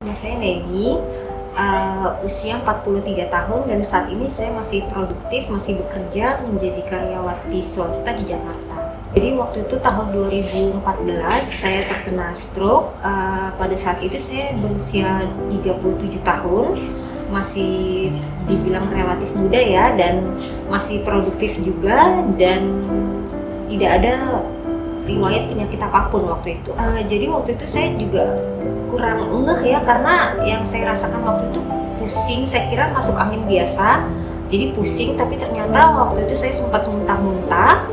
Nama saya Neni, usia 43 tahun dan saat ini saya masih produktif, masih bekerja menjadi karyawati swasta di Jakarta. Jadi waktu itu tahun 2014 saya terkena stroke. Pada saat itu saya berusia 37 tahun, masih dibilang relatif muda ya, dan masih produktif juga, dan tidak ada riwayat penyakit apapun waktu itu. Jadi waktu itu saya juga kurang ngeh ya, karena yang saya rasakan waktu itu pusing. Saya kira masuk angin biasa, jadi pusing, tapi ternyata waktu itu saya sempat muntah-muntah.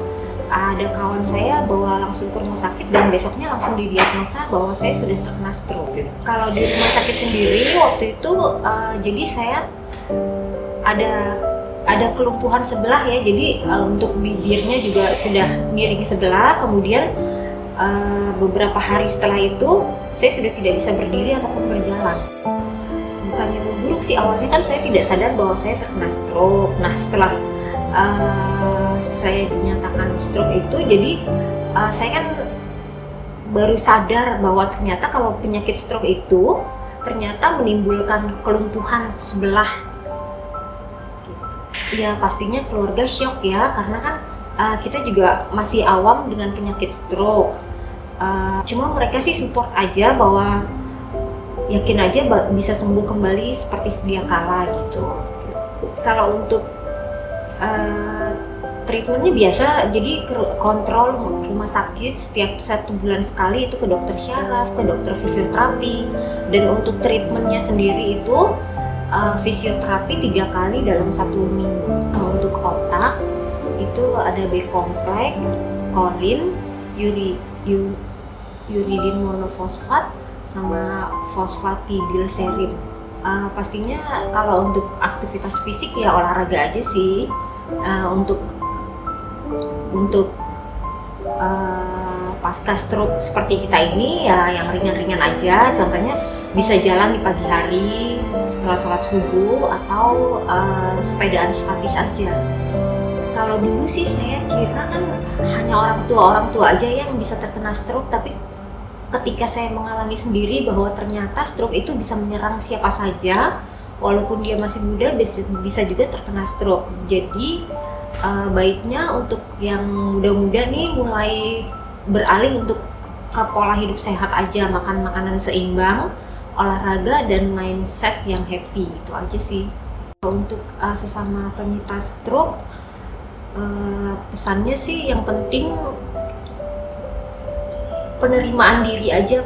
Ada kawan saya bawa langsung ke rumah sakit dan besoknya langsung didiagnosa bahwa saya sudah terkena stroke. Kalau di rumah sakit sendiri waktu itu jadi saya ada kelumpuhan sebelah ya, jadi untuk bibirnya juga sudah miring sebelah. Kemudian beberapa hari setelah itu saya sudah tidak bisa berdiri ataupun berjalan. Bukannya memburuk sih, awalnya kan saya tidak sadar bahwa saya terkena stroke. Nah setelah saya dinyatakan stroke itu, jadi saya kan baru sadar bahwa ternyata kalau penyakit stroke itu ternyata menimbulkan kelumpuhan sebelah. Ya pastinya keluarga shock ya, karena kan kita juga masih awam dengan penyakit stroke. Cuma mereka sih support aja bahwa yakin aja bisa sembuh kembali seperti sedia kala gitu. Kalau untuk treatmentnya biasa, jadi kontrol rumah sakit setiap 1 bulan sekali itu ke dokter syaraf, ke dokter fisioterapi. Dan untuk treatmentnya sendiri itu fisioterapi 3 kali dalam 1 minggu. Untuk otak itu ada B-kompleks, kolin, uridin monofosfat, sama fosfatidilserin. Pastinya kalau untuk aktivitas fisik ya olahraga aja sih. Untuk pasca stroke seperti kita ini ya yang ringan-ringan aja, contohnya bisa jalan di pagi hari setelah sholat subuh, atau sepedaan statis aja. Kalau dulu sih saya kira kan hanya orang tua aja yang bisa terkena stroke, tapi ketika saya mengalami sendiri bahwa ternyata stroke itu bisa menyerang siapa saja, walaupun dia masih muda bisa juga terkena stroke. Jadi baiknya untuk yang muda-muda nih mulai beralih untuk ke pola hidup sehat aja, makan makanan seimbang, olahraga, dan mindset yang happy. Itu aja sih. Untuk sesama penyintas stroke, pesannya sih yang penting penerimaan diri aja,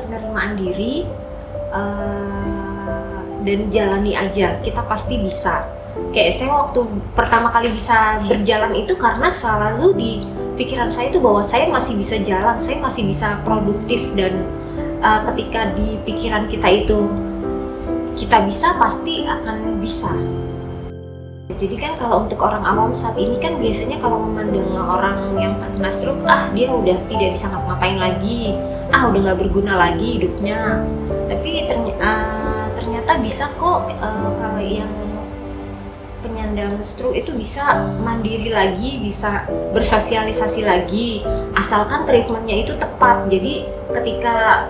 dan jalani aja, kita pasti bisa. Kayak saya waktu pertama kali bisa berjalan itu karena selalu di pikiran saya itu bahwa saya masih bisa jalan, saya masih bisa produktif, dan ketika di pikiran kita itu kita bisa, pasti akan bisa. Jadi kan kalau untuk orang awam saat ini kan biasanya kalau memandang orang yang terkena stroke, dia udah tidak bisa ngapa-ngapain lagi, udah nggak berguna lagi hidupnya. Tapi ternyata bisa kok. Kalau yang penyandang stroke itu bisa mandiri lagi, bisa bersosialisasi lagi, asalkan treatmentnya itu tepat. Jadi ketika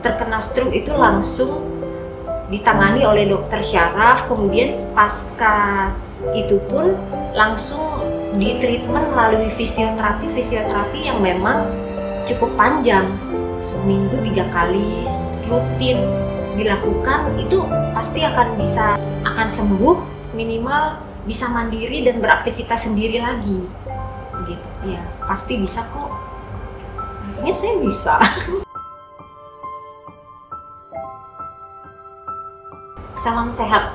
terkena stroke itu langsung ditangani oleh dokter syaraf, kemudian pasca itu pun langsung di treatment melalui fisioterapi yang memang cukup panjang, seminggu 3 kali rutin dilakukan. Itu pasti akan sembuh, minimal bisa mandiri dan beraktivitas sendiri lagi gitu ya. Pasti bisa kok, artinya saya bisa. Salam sehat.